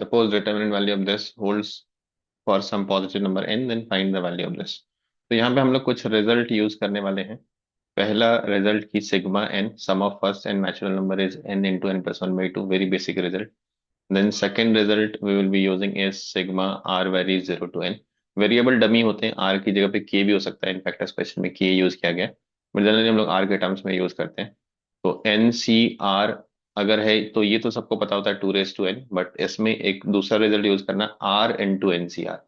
Suppose determinant value of this holds for some positive number n, then find the value of this। तो यहाँ पे हम लोग कुछ रिजल्ट यूज करने वाले हैं। पहला रिजल्ट की sigma n sum of first and natural number is n into n plus one by two, very basic result. Then second result we will be using is sigma r very zero to n. Variable dummy होते हैं, are की जगह पे के भी हो सकता है, इनफैक्ट इस क्वेश्चन में के यूज किया गया है, बट जनरली हम लोग आर के टर्म्स में यूज करते हैं। तो एन सी आर अगर है तो ये तो सबको पता होता है two raise to n, but इसमें एक दूसरा रिजल्ट यूज करना, r in two n c r.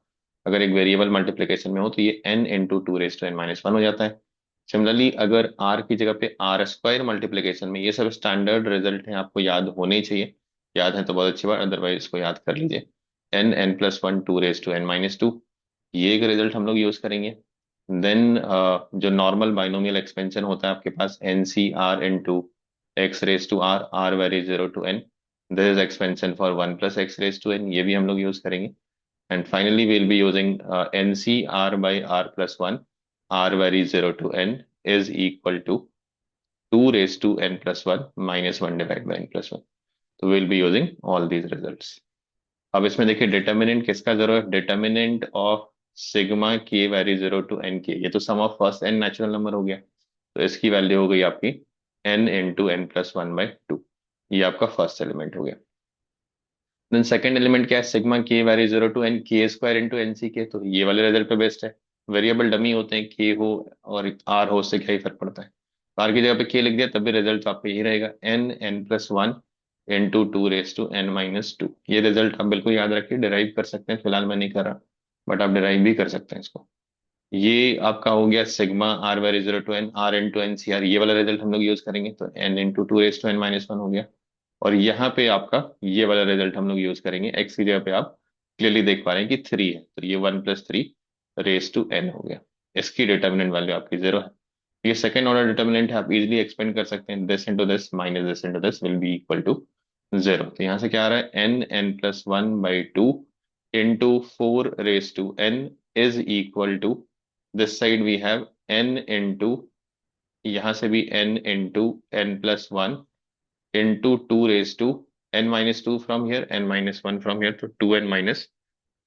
अगर एक वेरिएबल मल्टीप्लीकेशन में हो तो ये n into two raise to n minus one हो जाता है। सिमिलरली अगर आर की जगह पे आर स्क्वायर मल्टीप्लीकेशन में, ये सब स्टैंडर्ड रिजल्ट हैं, आपको याद होने ही चाहिए। याद है तो बहुत अच्छी बात, अदरवाइज इसको याद कर लीजिए। N n plus one two raise to n minus two, ये एक रिजल्ट हम लोग यूज करेंगे। देन जो नॉर्मल बाइनोमियल एक्सपेंशन होता है आपके पास, n c r in two x raise to r, r very zero to n, this is expansion for one plus x raise to n, ये भी हम लोग यूज करेंगे। And finally we will be using n c r by r plus one, r very zero to n is equal to two raise to n plus one minus one divide by n plus one. तो will be using all these results. अब इसमें देखिए determinant किसका जरूरत है, determinant of sigma k vary zero to n के, ये तो sum of first n natural number हो गया, तो इसकी वैल्यू हो गई आपकी n into n plus one by two. ये आपका फर्स्ट एलिमेंट हो गया। देन सेकंड एलिमेंट क्या है, sigma k vary zero to n के स्क्वायर इंटू एन सी के, तो ये वाले रिजल्ट पे बेस्ड है। वेरिएबल डमी होते हैं, के हो और आर हो, उससे क्या ही फर्क पड़ता है। आर की जगह पे के लिख दिया तब भी रिजल्ट आपका यही रहेगा, n n plus one into two raise to n minus two. ये रिजल्ट आप बिल्कुल याद रखिए, डिराइव कर सकते हैं, फिलहाल मैं नहीं कर रहा, बट आप डिराइव भी कर सकते हैं इसको। ये आपका हो गया sigma r very zero to n, r into n c r, ये वाला रिजल्ट हम लोग यूज करेंगे, तो n into two raise to n minus one हो गया। और यहाँ पे आपका ये वाला रिजल्ट हम लोग यूज करेंगे, एक्स की जगह पे आप क्लियरली देख पा रहे हैं कि थ्री है, तो ये one plus three raise to n हो गया। इसकी डिटर्मिनेंट वैल्यू आपकी जीरो है। ये सेकंड ऑर्डर डिटर्मिनेंट है, आप इजीली एक्सपेंड कर सकते हैं, this into this minus this into this will be equal to zero. तो यहाँ से क्या आ रहा है, n n plus one by two into four raise to n is equal to, this side we have n into, यहाँ से भी n into n plus one into two raise to n minus two from here, n minus one from here, तो two n minus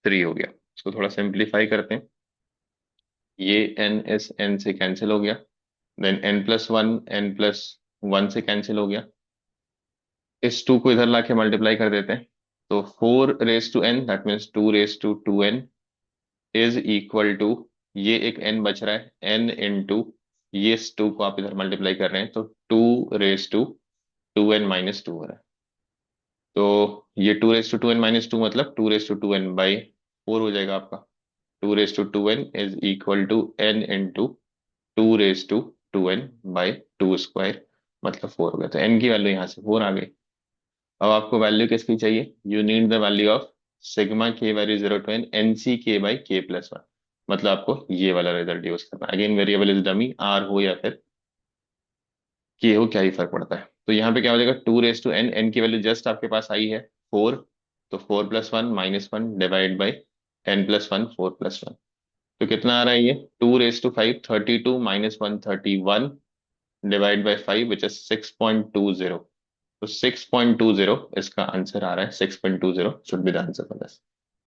three हो गया। इसको थोड़ा simplify करते हैं, ये एन इस एन से कैंसिल हो गया, then n plus one n plus one से कैंसिल हो गया, इस टू को इधर लाके मल्टीप्लाई कर देते हैं, तो four raise to n that means two raise to two n is equal to, ये एक एन बच रहा है, एन इंटू, ये इस टू को आप इधर मल्टीप्लाई कर रहे हैं, तो two raise to two n minus two हो रहा है। तो ये two raise to two n minus two मतलब two raise to two n by four हो जाएगा आपका। Two raise to two n is equal to n into two raise to two n by two square, मतलब four हो गया। तो N की value यहाँ से फोर आ गई। अब आपको वैल्यू किसकी चाहिए, you need the value of sigma k value zero to n n c k by k plus one, मतलब आपको ये वाला रिजल्ट यूज करना। Again variable is dummy, r हो या फिर के हो, क्या ही फर्क पड़ता है। तो यहाँ पे क्या हो जाएगा, two raise to n, n की वैल्यू जस्ट आपके पास आई है फोर, तो four plus one minus one divide by n plus one, four plus one, तो कितना आ रहा है ये, two raise to five, thirty two minus one thirty one divide by five which is six point two zero. तो six point two zero इसका answer आ रहा है, six point two zero should be the answer for this.